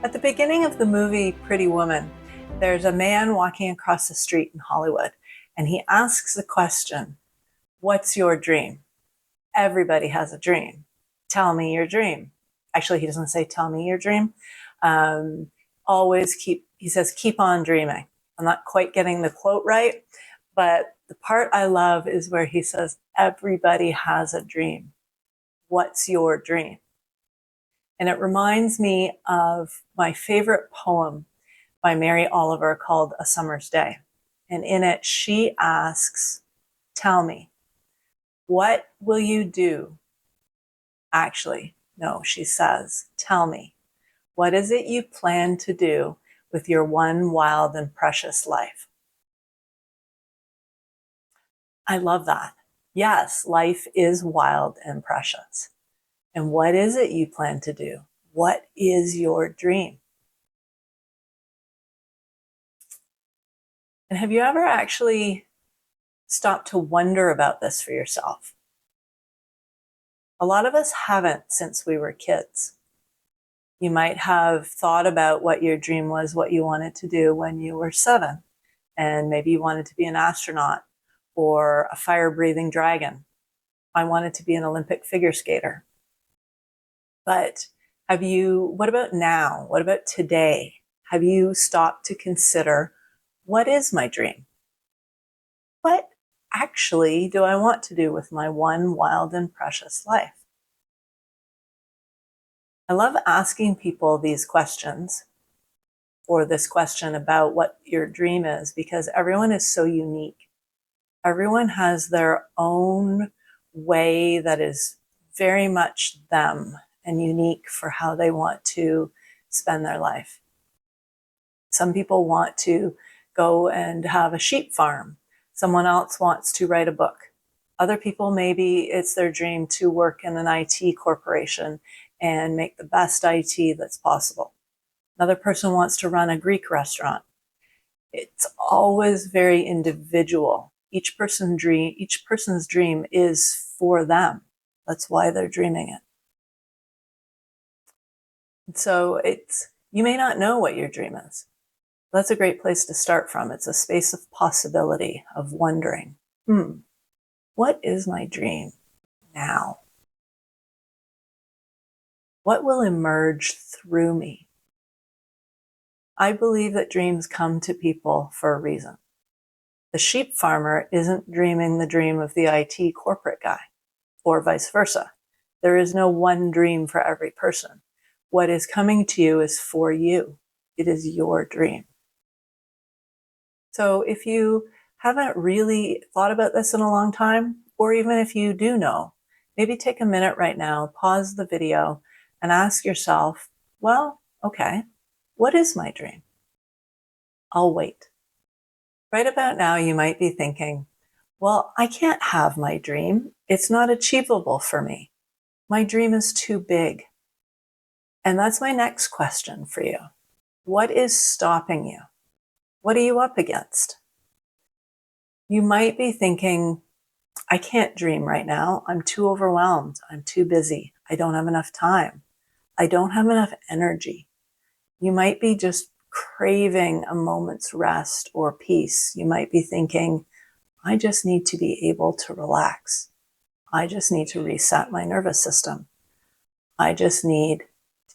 At the beginning of the movie Pretty Woman, there's a man walking across the street in Hollywood, and he asks the question, "What's your dream?" Everybody has a dream. Tell me your dream. Actually, he doesn't say, "Tell me your dream." Um, he says, "Keep on dreaming." I'm not quite getting the quote right, but the part I love is where he says, "Everybody has a dream. What's your dream?" And it reminds me of my favorite poem by Mary Oliver called A Summer's Day. And in it, she asks, "Tell me, what will you do?" Actually, no, she says, "Tell me, what is it you plan to do with your one wild and precious life?" I love that. Yes, life is wild and precious. And what is it you plan to do? What is your dream? And have you ever actually stopped to wonder about this for yourself? A lot of us haven't since we were kids. You might have thought about what your dream was, what you wanted to do when you were 7, and maybe you wanted to be an astronaut or a fire-breathing dragon. I wanted to be an Olympic figure skater. But what about now? What about today? Have you stopped to consider, what is my dream? What actually do I want to do with my one wild and precious life? I love asking people these questions, or this question about what your dream is, because everyone is so unique. Everyone has their own way that is very much them and unique for how they want to spend their life. Some people want to go and have a sheep farm. Someone else wants to write a book. Other people, maybe it's their dream to work in an IT corporation and make the best IT that's possible. Another person wants to run a Greek restaurant. It's always very individual. Each person's dream is for them. That's why they're dreaming it. And so you may not know what your dream is. That's a great place to start from. It's a space of possibility, of wondering, what is my dream now? What will emerge through me? I believe that dreams come to people for a reason. The sheep farmer isn't dreaming the dream of the IT corporate guy, or vice versa. There is no one dream for every person. What is coming to you is for you. It is your dream. So if you haven't really thought about this in a long time, or even if you do know, maybe take a minute right now, pause the video, and ask yourself, well, okay, what is my dream? I'll wait. Right about now, you might be thinking, well, I can't have my dream. It's not achievable for me. My dream is too big. And that's my next question for you. What is stopping you? What are you up against? You might be thinking, I can't dream right now. I'm too overwhelmed. I'm too busy. I don't have enough time. I don't have enough energy. You might be just craving a moment's rest or peace. You might be thinking, I just need to be able to relax. I just need to reset my nervous system. I just need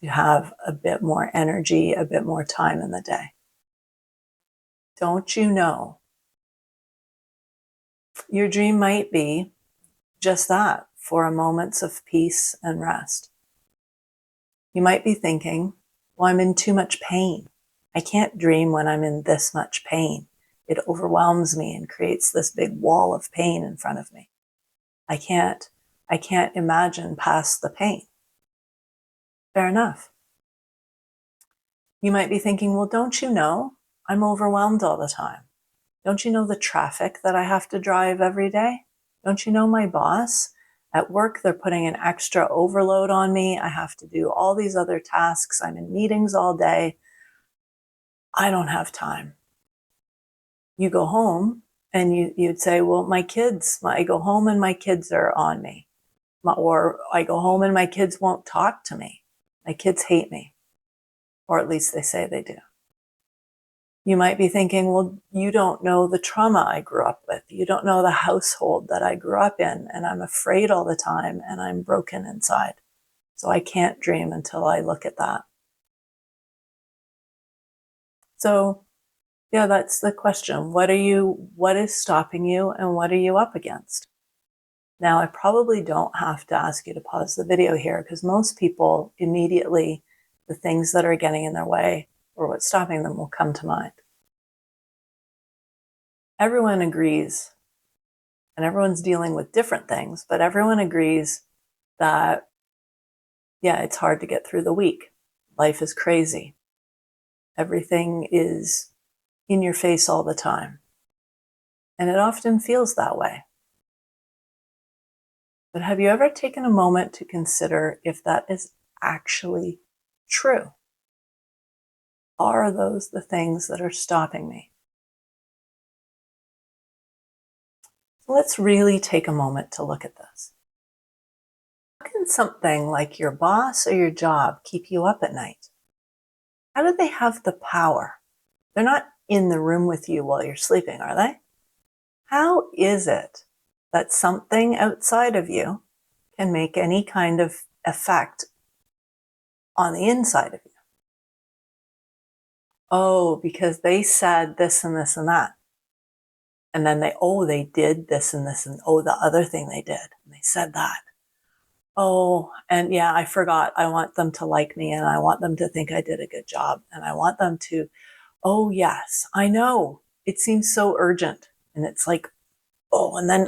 to have a bit more energy, a bit more time in the day. Don't you know? Your dream might be just that, for a moments of peace and rest. You might be thinking, well, I'm in too much pain. I can't dream when I'm in this much pain. It overwhelms me and creates this big wall of pain in front of me. I can't imagine past the pain. Fair enough. You might be thinking, well, don't you know? I'm overwhelmed all the time. Don't you know the traffic that I have to drive every day? Don't you know my boss? At work, they're putting an extra overload on me. I have to do all these other tasks. I'm in meetings all day. I don't have time. You go home and you'd say, well, I go home and my kids are on me. Or I go home and my kids won't talk to me. My kids hate me. or at least they say they do. You might be thinking, well, you don't know the trauma I grew up with. You don't know the household that I grew up in, and I'm afraid all the time, and I'm broken inside. So I can't dream until I look at that. So yeah, that's the question. What is stopping you, and what are you up against? Now, I probably don't have to ask you to pause the video here, because most people immediately, the things that are getting in their way or what's stopping them will come to mind. Everyone agrees, and everyone's dealing with different things, but everyone agrees that, yeah, it's hard to get through the week. Life is crazy. Everything is in your face all the time. And it often feels that way. But have you ever taken a moment to consider if that is actually true? Are those the things that are stopping me? So let's really take a moment to look at this. How can something like your boss or your job keep you up at night? How do they have the power? They're not in the room with you while you're sleeping, are they? How is it that something outside of you can make any kind of effect on the inside of you? Oh, because they said this and this and that. And then they did this and this and the other thing they did. And they said that. Oh, and yeah, I forgot. I want them to like me, and I want them to think I did a good job. And I want them to, oh yes, I know. It seems so urgent. And it's like, oh, and then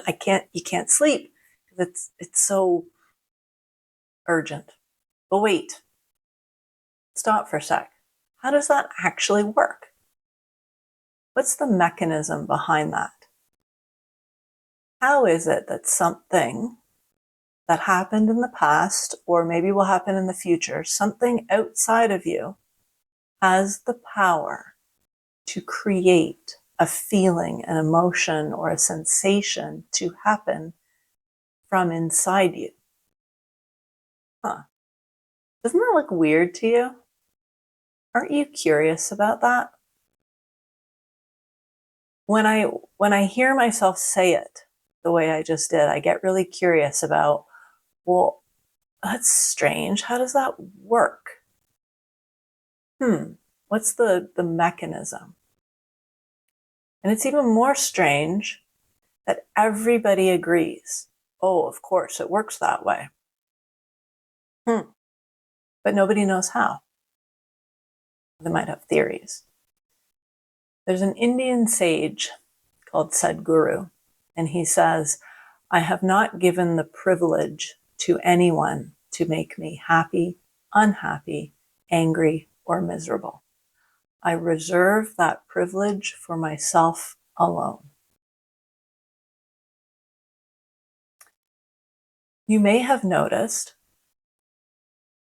you can't sleep. It's so urgent. But wait, stop for a sec. How does that actually work? What's the mechanism behind that? How is it that something that happened in the past, or maybe will happen in the future, something outside of you, has the power to create a feeling, an emotion, or a sensation to happen from inside you? Huh. Doesn't that look weird to you? Aren't you curious about that? When I hear myself say it the way I just did, I get really curious about, well, that's strange. How does that work? What's the mechanism? And it's even more strange that everybody agrees. Oh, of course, it works that way. But nobody knows how. They might have theories. There's an Indian sage called Sadhguru, and he says, I have not given the privilege to anyone to make me happy, unhappy, angry, or miserable. I reserve that privilege for myself alone. You may have noticed,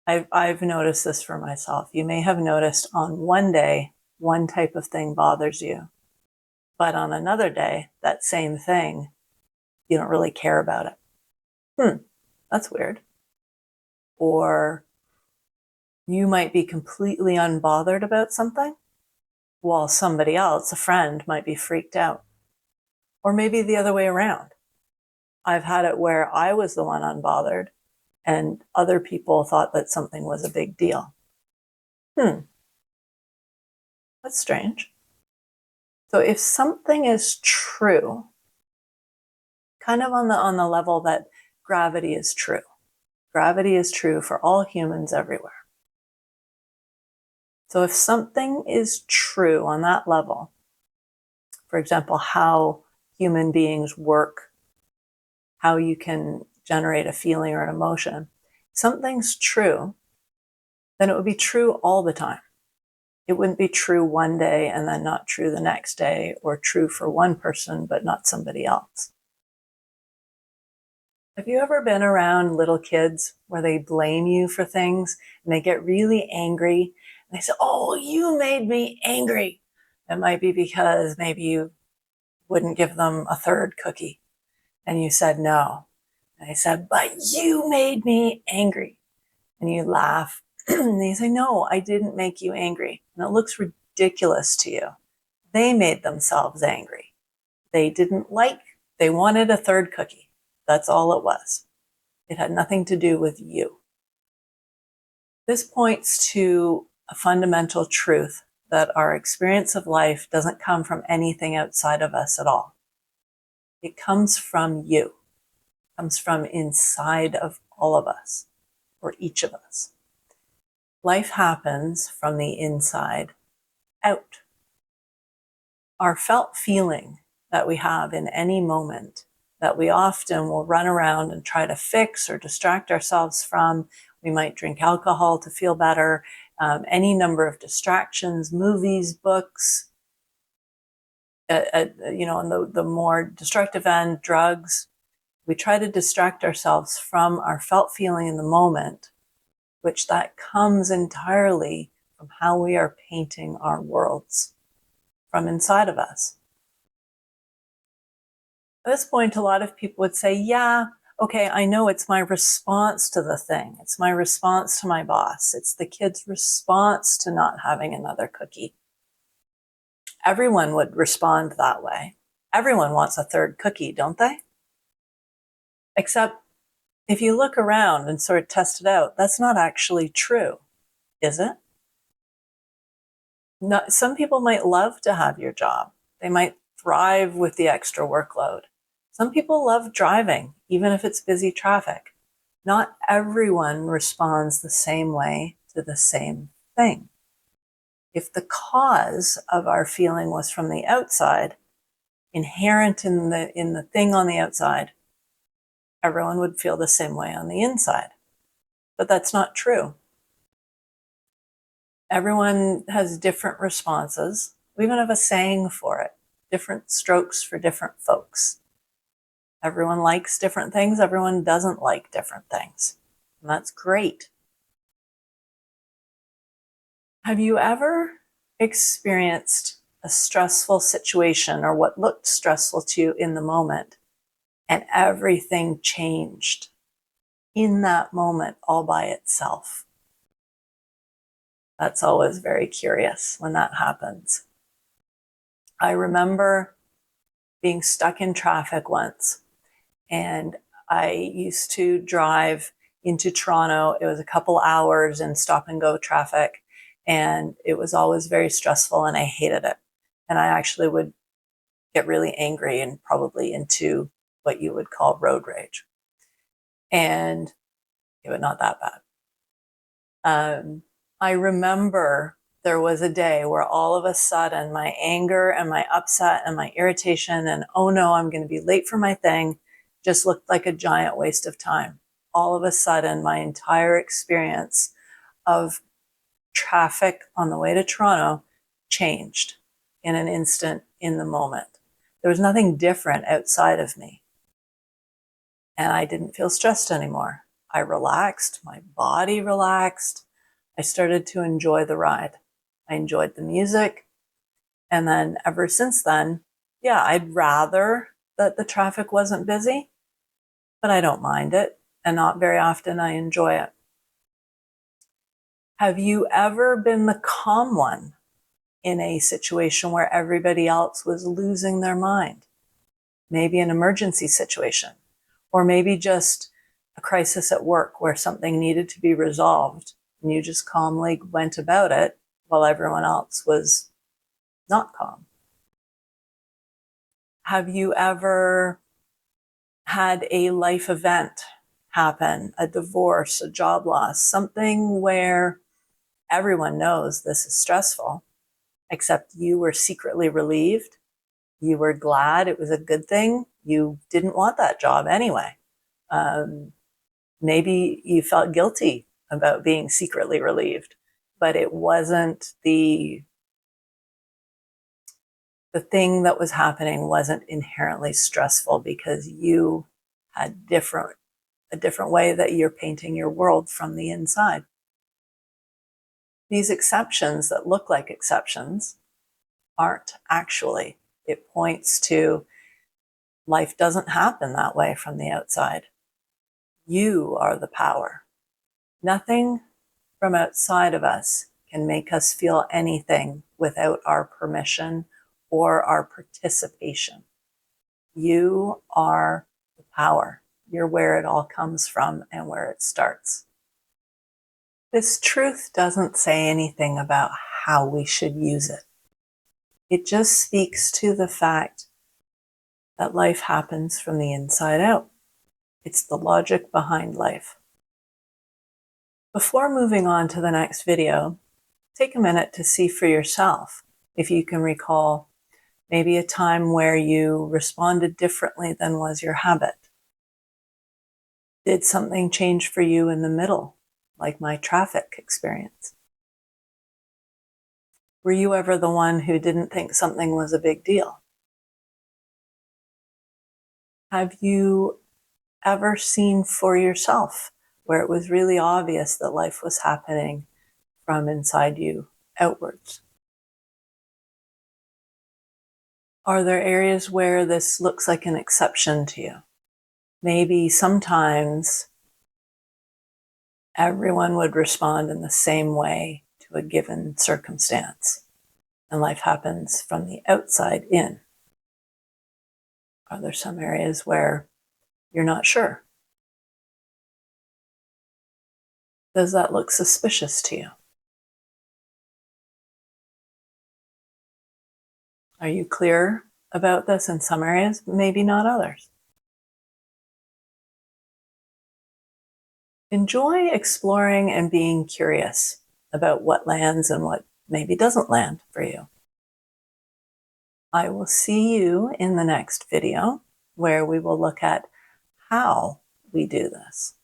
I've noticed this for myself. You may have noticed on one day, one type of thing bothers you, but on another day, that same thing, you don't really care about it. That's weird. Or you might be completely unbothered about something, while somebody else, a friend, might be freaked out. Or maybe the other way around. I've had it where I was the one unbothered, and other people thought that something was a big deal. That's strange. So if something is true, kind of on the level that gravity is true. Gravity is true for all humans everywhere. So if something is true on that level, for example, how human beings work, how you can generate a feeling or an emotion, something's true, then it would be true all the time. It wouldn't be true one day and then not true the next day, or true for one person but not somebody else. Have you ever been around little kids where they blame you for things and they get really angry and they say, oh, you made me angry? It might be because maybe you wouldn't give them a third cookie and you said no. And they said, but you made me angry. And you laugh And you say, no, I didn't make you angry. And it looks ridiculous to you. They made themselves angry. They wanted a third cookie. That's all it was. It had nothing to do with you. This points to a fundamental truth that our experience of life doesn't come from anything outside of us at all. It comes from you. It comes from inside of all of us, or each of us. Life happens from the inside out. Our felt feeling that we have in any moment that we often will run around and try to fix or distract ourselves from. We might drink alcohol to feel better, any number of distractions, movies, books, on the more destructive end, drugs. We try to distract ourselves from our felt feeling in the moment, which that comes entirely from how we are painting our worlds from inside of us. At this point, a lot of people would say, yeah, okay, I know it's my response to the thing. It's my response to my boss. It's the kid's response to not having another cookie. Everyone would respond that way. Everyone wants a third cookie, don't they? Except if you look around and sort of test it out, that's not actually true, is it? Some people might love to have your job. They might thrive with the extra workload. Some people love driving, even if it's busy traffic. Not everyone responds the same way to the same thing. If the cause of our feeling was from the outside, inherent in the thing on the outside, everyone would feel the same way on the inside. But that's not true. Everyone has different responses. We even have a saying for it, different strokes for different folks. Everyone likes different things. Everyone doesn't like different things. And that's great. Have you ever experienced a stressful situation or what looked stressful to you in the moment and everything changed in that moment all by itself? That's always very curious when that happens. I remember being stuck in traffic once, and I used to drive into Toronto. It was a couple hours in stop and go traffic, and it was always very stressful, and I hated it. And I actually would get really angry and probably into what you would call road rage. And it was not that bad. I remember there was a day where all of a sudden my anger and my upset and my irritation and, oh no, I'm going to be late for my thing, just looked like a giant waste of time. All of a sudden, my entire experience of traffic on the way to Toronto changed in an instant, in the moment. There was nothing different outside of me. And I didn't feel stressed anymore. I relaxed, my body relaxed. I started to enjoy the ride. I enjoyed the music. And then ever since then, yeah, I'd rather that the traffic wasn't busy, but I don't mind it. And not very often I enjoy it. Have you ever been the calm one in a situation where everybody else was losing their mind? Maybe an emergency situation, or maybe just a crisis at work where something needed to be resolved and you just calmly went about it while everyone else was not calm. Have you ever had a life event happen, a divorce, a job loss, something where everyone knows this is stressful, except you were secretly relieved? You were glad it was a good thing. You didn't want that job anyway. Maybe you felt guilty about being secretly relieved, but it wasn't the thing that was happening wasn't inherently stressful because you had a different way that you're painting your world from the inside. These exceptions that look like exceptions aren't actually. It points to life doesn't happen that way from the outside. You are the power. Nothing from outside of us can make us feel anything without our permission or our participation. You are the power. You're where it all comes from and where it starts. This truth doesn't say anything about how we should use it. It just speaks to the fact that life happens from the inside out. It's the logic behind life. Before moving on to the next video, take a minute to see for yourself if you can recall maybe a time where you responded differently than was your habit. Did something change for you in the middle, like my traffic experience? Were you ever the one who didn't think something was a big deal? Have you ever seen for yourself where it was really obvious that life was happening from inside you outwards? Are there areas where this looks like an exception to you? Maybe sometimes everyone would respond in the same way to a given circumstance, and life happens from the outside in. Are there some areas where you're not sure? Does that look suspicious to you? Are you clear about this in some areas, maybe not others? Enjoy exploring and being curious about what lands and what maybe doesn't land for you. I will see you in the next video where we will look at how we do this,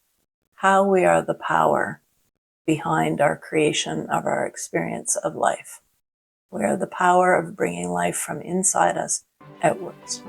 how we are the power behind our creation of our experience of life. We are the power of bringing life from inside us outwards.